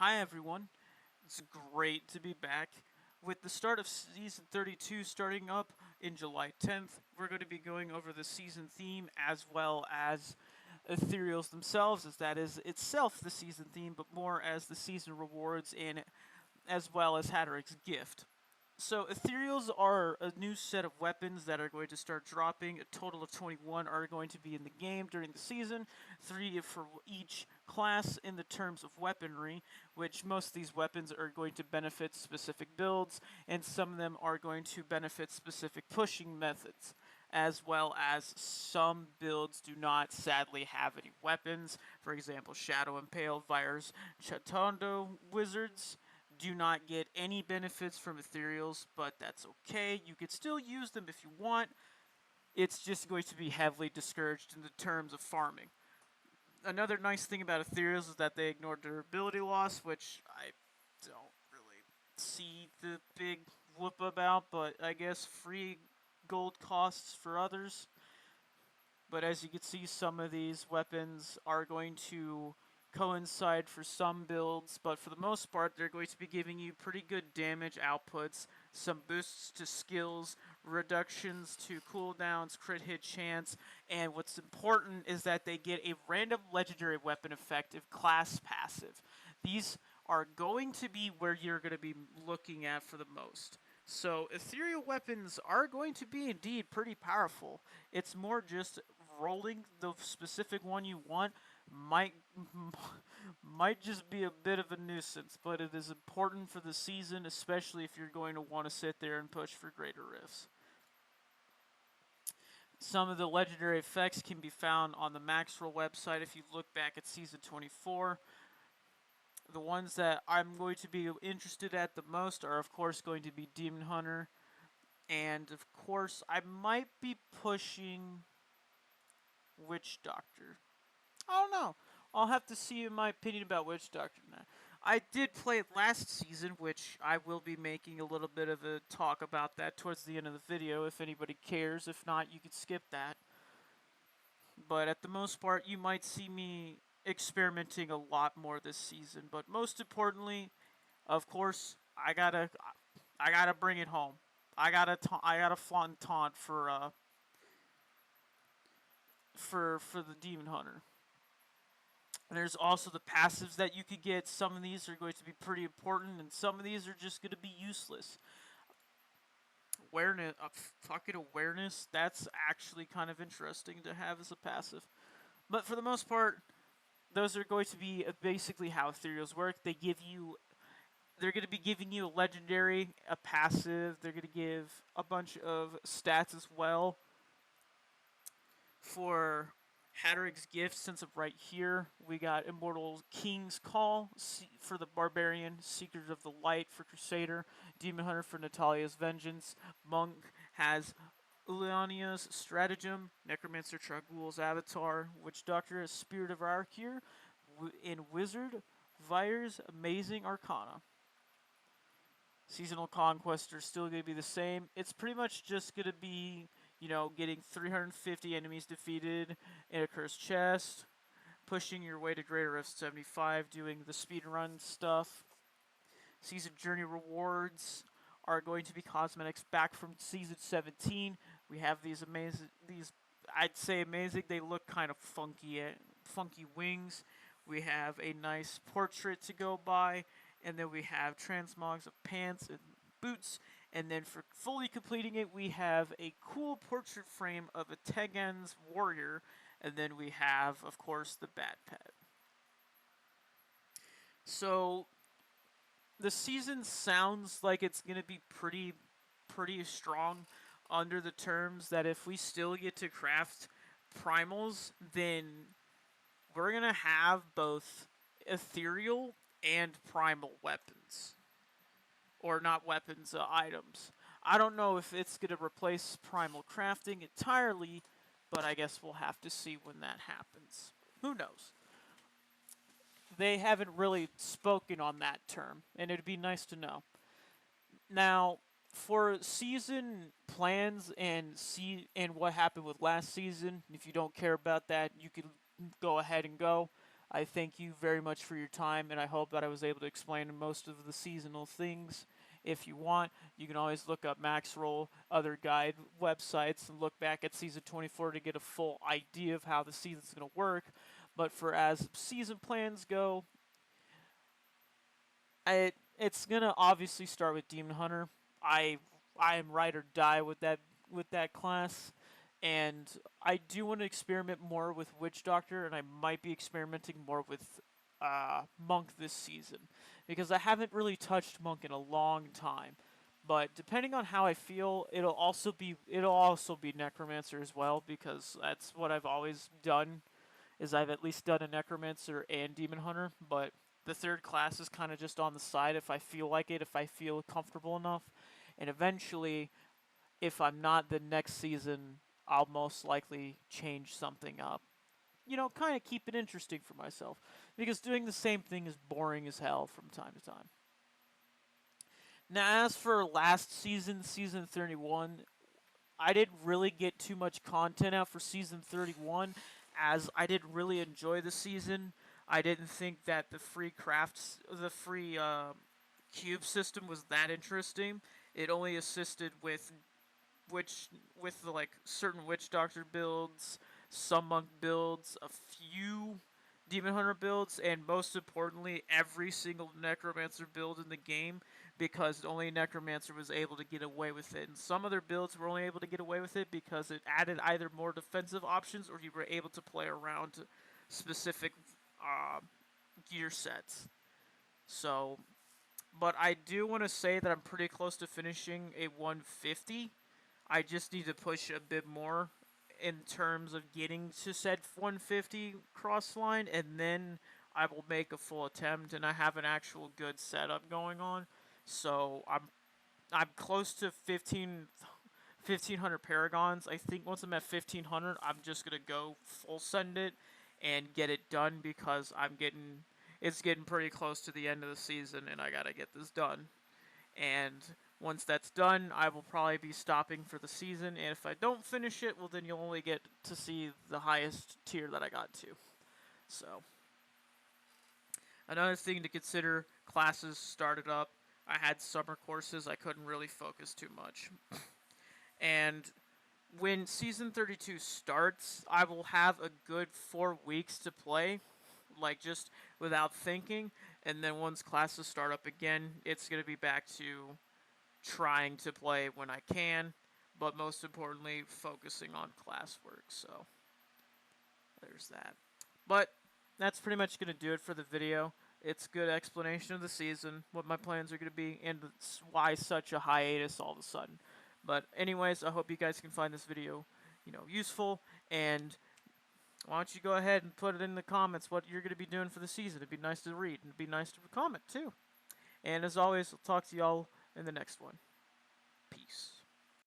Hi everyone, it's great to be back. With the start of season 32 starting up in July 10th, we're going to be going over the season theme as well as ethereals themselves, as that is itself the season theme, but more as the season rewards and as well as Hatterik's gift. So ethereals are a new set of weapons that are going to start dropping. A total of 21 are going to be in the game during the season, 3 for each class in the terms of weaponry, which most of these weapons are going to benefit specific builds, and some of them are going to benefit specific pushing methods. As well as some builds do not sadly have any weapons. For example, Shadow Impale, Vires, Chatondo Wizards do not get any benefits from ethereals, but that's okay. You could still use them if you want. It's just going to be heavily discouraged in the terms of farming. Another nice thing about ethereals is that they ignore durability loss, which I don't really see the big whoop about, but I guess free gold costs for others. But as you can see, some of these weapons are going to coincide for some builds, but for the most part, they're going to be giving you pretty good damage outputs, some boosts to skills, reductions to cooldowns, crit hit chance, and what's important is that they get a random legendary weapon effective class passive. These are going to be where you're going to be looking at for the most. So ethereal weapons are going to be indeed pretty powerful. It's more just rolling the specific one you want might might just be a bit of a nuisance, but it is important for the season, especially if you're going to want to sit there and push for greater rifts. Some of the legendary effects can be found on the Maxroll website if you look back at season 24. The ones that I'm going to be interested at the most are, of course, going to be Demon Hunter. And, of course, I might be pushing Witch Doctor. I don't know. I'll have to see my opinion about Witch Doctor now. I did play it last season, which I will be making a little bit of a talk about that towards the end of the video if anybody cares. If not, you could skip that. But at the most part, you might see me experimenting a lot more this season. But most importantly, of course, I gotta bring it home. I gotta flaunt and taunt for the Demon Hunter. There's also the passives that you could get. Some of these are going to be pretty important, and some of these are just going to be useless. Fucking awareness. That's actually kind of interesting to have as a passive. But for the most part, those are going to be basically how ethereals work. They're going to be giving you a legendary, a passive. They're going to give a bunch of stats as well for Hatterik's gift. Since of right here, we got Immortal King's Call for the Barbarian, Seekers of the Light for Crusader, Demon Hunter for Natalia's Vengeance, Monk has Uliania's Stratagem, Necromancer Tragul's Avatar, Witch Doctor has Spirit of Arkir, in Wizard, Vires Amazing Arcana. Seasonal Conquest are still going to be the same. It's pretty much just going to be, getting 350 enemies defeated in a cursed chest, pushing your way to Greater F75, doing the speedrun stuff. Season Journey rewards are going to be cosmetics back from Season 17. We have I'd say amazing, they look kind of funky wings. We have a nice portrait to go by, and then we have transmogs of pants and boots, and then for fully completing it, we have a cool portrait frame of a Tegan's warrior, and then we have, of course, the Bat Pet. So, the season sounds like it's going to be pretty strong under the terms that if we still get to craft primals, then we're going to have both ethereal and primal weapons. Or not weapons, items. I don't know if it's going to replace primal crafting entirely, but I guess we'll have to see when that happens. Who knows? They haven't really spoken on that term, and it'd be nice to know. Now, for season plans and what happened with last season, if you don't care about that, you can go ahead and go. I thank you very much for your time, and I hope that I was able to explain most of the seasonal things. If you want, you can always look up Max Roll, other guide websites, and look back at season 24 to get a full idea of how the season's going to work. But for as season plans go, it's gonna obviously start with Demon Hunter. I I am ride or die with that class, and I do want to experiment more with Witch Doctor, and I might be experimenting more with Monk this season because I haven't really touched Monk in a long time. But depending on how I feel, it'll also be Necromancer as well because that's what I've always done is I've at least done a Necromancer and Demon Hunter, but the third class is kind of just on the side if I feel like it, if I feel comfortable enough. And eventually, if I'm not the next season, I'll most likely change something up. You know, kind of keep it interesting for myself. Because doing the same thing is boring as hell from time to time. Now, as for last season, season 31, I didn't really get too much content out for season 31 as I didn't really enjoy the season. I didn't think that the free cube system was that interesting. It only assisted with the like certain witch doctor builds, some monk builds, a few demon hunter builds, and most importantly, every single necromancer build in the game because only necromancer was able to get away with it. And some other builds were only able to get away with it because it added either more defensive options or you were able to play around specific uh, gear sets. So, but I do want to say that I'm pretty close to finishing a 150. I just need to push a bit more in terms of getting to said 150 cross line, and then I will make a full attempt. And I have an actual good setup going on, so I'm close to 1,500 paragons. I think once I'm at 1,500, I'm just gonna go full send it and get it done because it's getting pretty close to the end of the season, and I gotta get this done. And once that's done, I will probably be stopping for the season. And if I don't finish it, well, then you'll only get to see the highest tier that I got to. So, another thing to consider classes started up. I had summer courses, I couldn't really focus too much. And when season 32 starts, I will have a good 4 weeks to play, like just without thinking. And then once classes start up again, it's going to be back to trying to play when I can, but most importantly, focusing on classwork. So there's that. But that's pretty much going to do it for the video. It's a good explanation of the season, what my plans are going to be, and why such a hiatus all of a sudden. But anyways, I hope you guys can find this video, useful, and why don't you go ahead and put it in the comments what you're going to be doing for the season. It'd be nice to read, and it'd be nice to comment, too. And as always, I'll talk to y'all in the next one. Peace.